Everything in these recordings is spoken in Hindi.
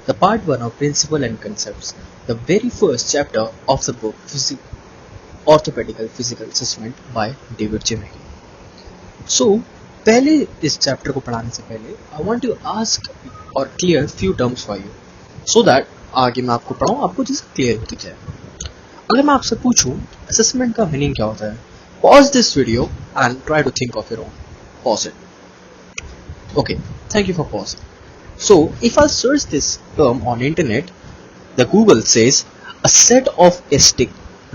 the part 1 of Principle and Concepts, the very first chapter of the book Orthopedical Physical Assessment by David J. Mackey. So, पहले इस चैप्टर को पढ़ाने से पहले I want to ask or clear few terms for you, so that आगे मैं आपको पढ़ाऊँ आपको चीज़ क्लियर होती जाए. अगर मैं आपसे पूछूं असेसमेंट का मीनिंग क्या होता है, pause this video and try to think of your own. Pause it. Okay, thank you for pausing. So, if I search this term on internet, the Google says a set of tests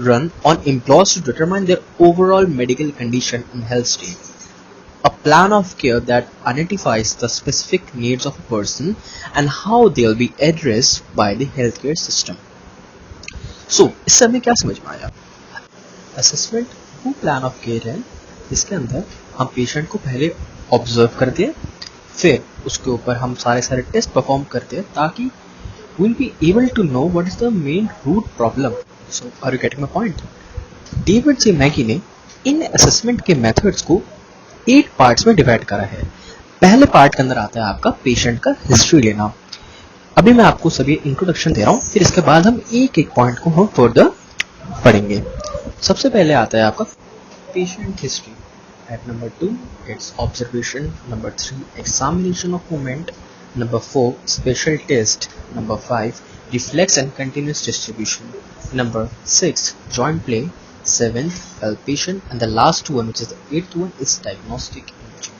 run on employees to determine their overall medical condition and health state. A plan of care that identifies the specific needs of a person and how they'll be addressed by the healthcare system. So, इससे हमें क्या समझ में आया? असेसमेंट वो प्लान ऑफ केयर है जिसके अंदर हम पेशेंट को पहले ऑब्जर्व करते हैं, फिर उसके ऊपर हम सारे टेस्ट परफॉर्म करते हैं ताकि we'll be able to know what is the main root problem. So, are you getting my point? David जे मैकी ने इन असेसमेंट के मेथड्स को 8 पार्ट्स में डिवाइड करा है. पहले पार्ट के अंदर आता है आपका पेशेंट का हिस्ट्री लेना. अभी मैं आपको सभी इंट्रोडक्शन दे रहा हूँ, फिर इसके बाद हम एक पॉइंट को हम फर्दर पढ़ेंगे. सबसे पहले आता है आपका patient history. At number 2, it's observation. Number 3, examination of movement. Number 4, special test. Number 5, reflex and continuous distribution. Number 6, joint play. 7th, palpation, and the last one, which is the 8th one, is diagnostic imaging.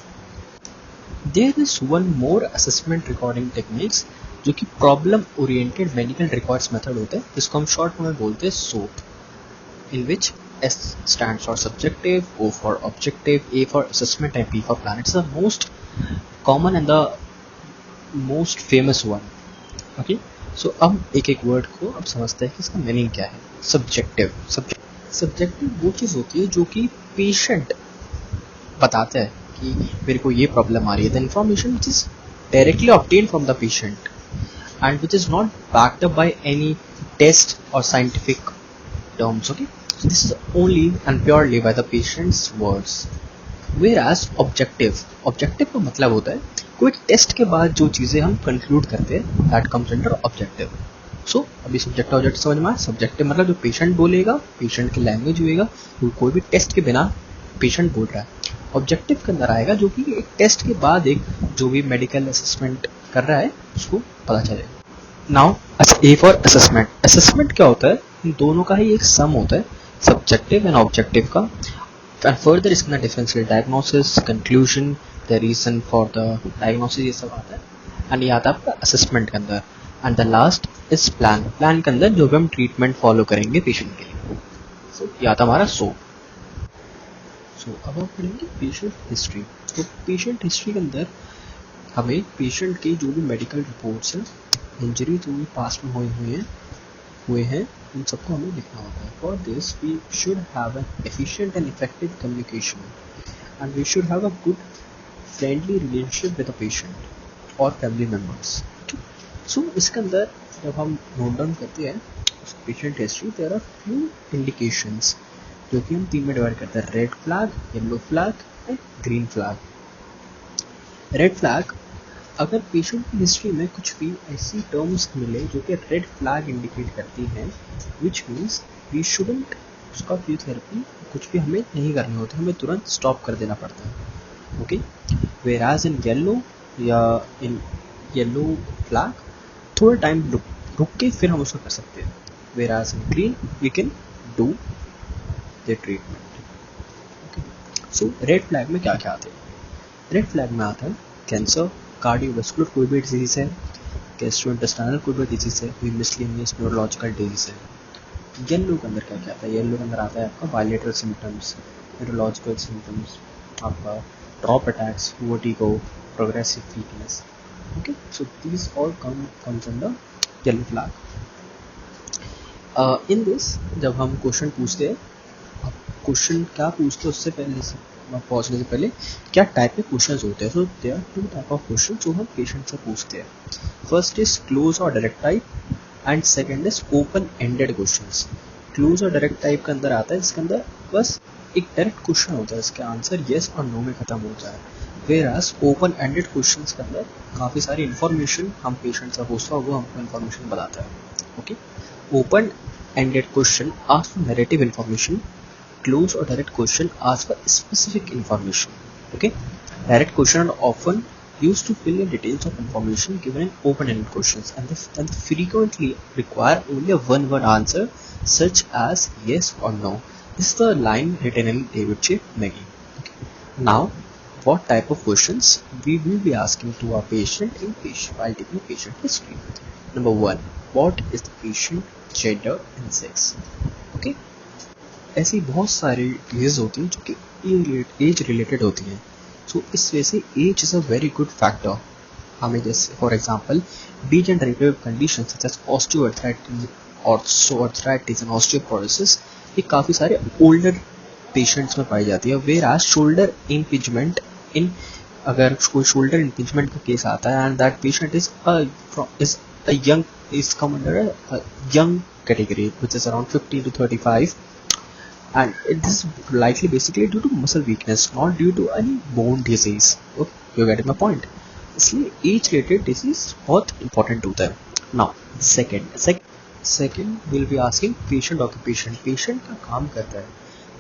There is one more assessment recording techniques जो कि problem oriented medical records method होते हैं, जिसको हम शॉर्ट में बोलते हैं SOAP, in which S stands for subjective, O for objective, A for assessment and P for plan. It's the most common and the most famous one. Okay, so अब एक वर्ड को अब समझते हैं कि इसका मीनिंग क्या है. सब्जेक्टिव वो चीज़ होती है जो कि पेशेंट बताता है कि मेरे को ये प्रॉब्लम आ रही है. The information which is directly obtain from the patient and which is not backed up by any test or scientific terms. Okay, so this is only and purely by the patient's words. Whereas objective का मतलब होता है कोई टेस्ट के बाद जो चीज़ें हम कंक्लूड करते हैं, that comes under objective. So अभी सब्जेक्टिव ऑब्जेक्टिव समझ में आया. सब्जेक्टिव मतलब जो पेशेंट बोलेगा, पेशेंट की लैंग्वेज होएगा, तो कोई भी टेस्ट के बिना पेशेंट बोल रहा है. ऑब्जेक्टिव के अंदर आएगा जो कि एक टेस्ट के बाद एक जो भी मेडिकल असेसमेंट कर रहा है उसको पता चलेगा. Now A for assessment. Assessment क्या होता है? इन दोनों का ही एक सम होता है, सब्जेक्टिव एंड ऑब्जेक्टिव का. एंड फर्दर इसके अंदर differential diagnosis, conclusion, the reason for the diagnosis, ये सब आता है. एंड ये आता है आपका असेसमेंट के अंदर. And the last is plan के अंदर जो भी हम ट्रीटमेंट फॉलो करेंगे पेशेंट के लिए. सो ये आता हमारा SOAP. अब हम पढ़ेंगे पेशेंट हिस्ट्री. तो पेशेंट हिस्ट्री के अंदर हमें पेशेंट की जो भी मेडिकल रिपोर्ट्स हैं, इंजरी जो भी पास्ट में हुए हैं उन सबको हमें लिखना होता है. For this we should have an efficient and effective communication and we should have a good friendly relationship with the patient और फैमिली मेम्बर्स. सो इसके अंदर जब हम नोट डाउन करते हैं patient history, there are few indications जो कि हम 3 में डिवाइड करते हैं. Red flag, yellow flag and green flag. Red flag, अगर पेशेंट की हिस्ट्री में कुछ भी ऐसी टर्म्स मिले जो कि रेड फ्लैग इंडिकेट करती हैं, विच मीन्स वी शुडंट उसका फिजियोथेरेपी कुछ भी हमें नहीं करनी होती, हमें तुरंत स्टॉप कर देना पड़ता है. Okay, whereas in yellow flag थोड़ा टाइम रुक के फिर हम उसको कर सकते हैं. Whereas in green we can do the treatment. Okay, so red flag में क्या क्या आते हैं? रेड फ्लैग में आता है कैंसर, कार्डियोवैस्कुलर कोई भी डिजीज है, गैस्ट्रोइंटेस्टाइनल कोई भी डिजीज है, कोई मिसलिनियस न्यूरोलॉजिकल डिजीज है. येलो के अंदर क्या क्या आता है? येलो के अंदर आता है आपका बायलेटरल सिम्टम्स, न्यूरोलॉजिकल सिम्टम्स, आपका drop attacks, vertigo, progressive weakness. Okay, so these all comes under yellow flag. In this जब हम क्वेश्चन पूछते हैं, क्वेश्चन क्या पूछते हैं उससे पहले पहुंचने से पहले क्या टाइप के क्वेश्चंस होते हैं. So there are 2 type of question जो हम पेशेंट से पूछते हैं. First is close or direct type and second is open ended questions. Close or direct type के अंदर आता है, इसके अंदर बस एक डायरेक्ट क्वेश्चन होता है, इसका आंसर येस और नो में खत्म होता है. Whereas ओपन एंडेड क्वेश्चंस के अंदर काफ़ी सारी इन्फॉर्मेशन हम पेशेंट से पूछता है, वो हमको इन्फॉर्मेशन बताता है. Okay, open ended question ask for narrative information, closed or direct question ask for specific information. Okay, direct question are often used to fill in details of information given in open-ended questions, and they frequently require only a one-word answer such as yes or no. This is the line written in David J. Magee. Okay. Now, what type of questions we will be asking to our patient while taking patient history? Number one, what is the patient gender and sex? Okay. ऐसी बहुत सारी डिजीज होती हैं जो कि एज रिलेटेड होती हैं. सो इस वजह से age is a very good factor. हमें जैसे for example degenerative condition such as osteoarthritis and osteoporosis, ये काफ़ी सारे ओल्डर पेशेंट्स में पाई जाती है. Whereas shoulder impingement in, अगर कोई शोल्डर इम्पिंजमेंट का केस आता है and that patient is a young, is come under a young category which is around 50 to 35, and this is likely basically due to muscle weakness, not due to any bone disease. Okay, you're getting my point. इसलिए एज रिलेटेड डिजीज बहुत इंपॉर्टेंट होता है. Now second will be asking patient occupation. Patient का काम करता है,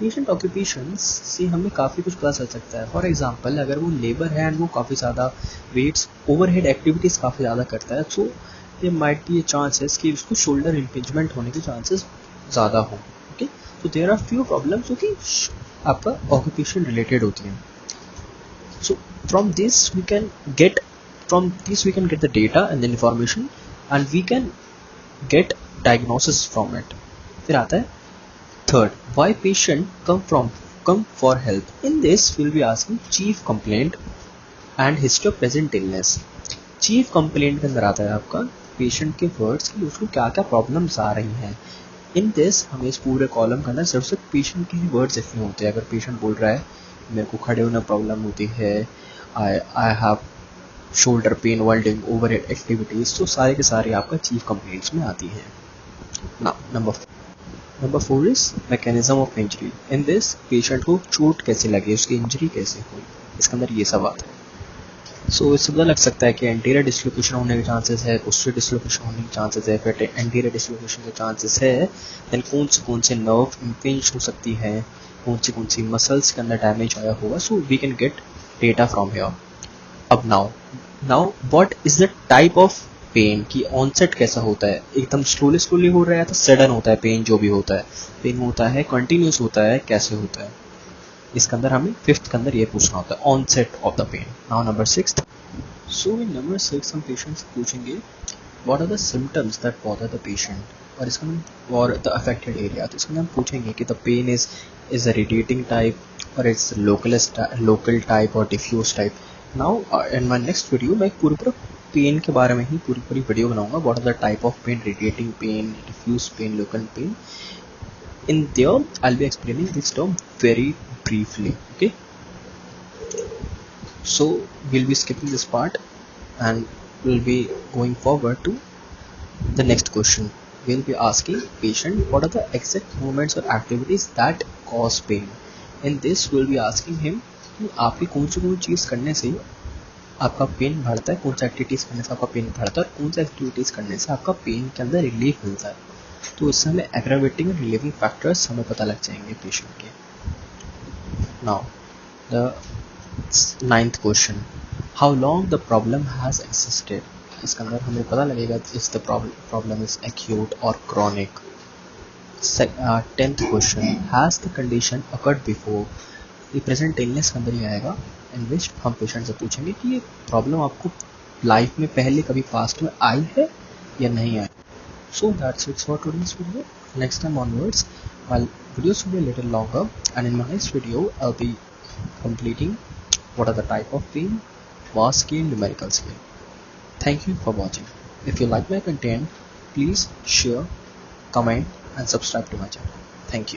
पेशेंट ऑक्यूपेशन से हमें काफ़ी कुछ पता चल सकता है. फॉर एग्जांपल अगर वो लेबर है एंड वो काफ़ी ज़्यादा वेट्स ओवरहेड एक्टिविटीज़ काफ़ी ज़्यादा करता है, सो ये माइट बी चांसेस कि उसको शोल्डर इम्पिंजमेंट होने के चांसेस ज़्यादा हों. ओके, तो देयर आर फ्यू प्रॉब्लम्स जो कि आपका ऑक्यूपेशन रिलेटेड होती हैं. So from this we can get the data and the information and we can get diagnosis from it. फिर आता है third, why patient come for help. In this will be asking chief complaint and history of present illness. Chief complaint के अंदर आता है आपका पेशेंट के वर्ड्स कि उसको क्या क्या प्रॉब्लम्स आ रही हैं. इन दिस हमें इस पूरे कॉलम के अंदर सिर्फ पेशेंट के ही वर्ड्स लिखने होते हैं. अगर पेशेंट बोल रहा है मेरे को खड़े होने प्रॉब्लम होती है, I have shoulder pain while doing overhead activities, तो सारे के सारे आपका चीफ कंप्लेंट्स में आती हैं. Number 4 is mechanism of injury. In this patient को चोट कैसे लगी, उसकी इंजरी कैसे हुई, इसके अंदर ये सब आता है. सो इससे पता लग सकता है कि एंटीरियर डिस्लोकेशन होने के चांसेस है, पोस्टीरियर डिस्लोकेशन होने के चांसेस है. फिर एंटीरियर डिस्लोकेशन के चांसेस है, देन कौन से नर्व इम्पिंज हो सकती है, कौन सी मसल्स के अंदर डैमेज आया होगा. So we can get data from here. अब now what is the type of pain, की ऑनसेट कैसा होता है, एकदम स्लोली हो रहा है तो सडन होता है पेन, जो भी होता है पेन होता है कंटिन्यूस होता है, कैसे होता है. इसके अंदर हमें फिफ्थ के अंदर ये पूछना होता है, onset of the pain. Now number 6. So in number 6 हम पेशेंट से पूछेंगे what are the symptoms that bother the patient, और इसका हम और द अफेक्टेड एरिया. तो इसमें हम पूछेंगे कि the pain is radiating type or it's local type or diffuse type. Now in my next video मैं पूरा पेन के बारे में ही पूरी वीडियो बनाऊंगा. What are the type of pain, radiating pain, diffuse pain, local pain. In there I'll be explaining this term very briefly. Okay, so we'll be skipping this part and we'll be going forward to the next question. We'll be asking patient what are the exact movements or activities that cause pain. In this we'll be asking him कि आपकी कौन सी चीज़ करने से आपका पेन बढ़ता है, कौन सी एक्टिविटीज़ करने से आपका पेन बढ़ता है, और कौन सी एक्टिविटीज़ करने से आपका पेन के अंदर रिलीफ मिलता है. तो इससे हमें एग्रावेटिंग एंड रिलीविंग फैक्टर्स हमें पता लग जाएंगे पेशेंट के. Now the 9th question, how long the problem has existed. इसके अंदर हमें पता लगेगा इस द प्रॉब्लम इज एक्यूट और chronic. 10th question, has the condition occurred before. ये प्रेजेंट इलनेस के अंदर ही आएगा, इन विच हम पेशेंट से पूछेंगे कि ये प्रॉब्लम आपको लाइफ में पहले कभी पास्ट में आई है या नहीं आई. So that's it for today's video. Next time onwards, my videos will be a little longer, and in my next video, I'll be completing what are the type of pain, vast scale, numerical scale. Thank you for watching. If you like my content, please share, comment, and subscribe to my channel. Thank you.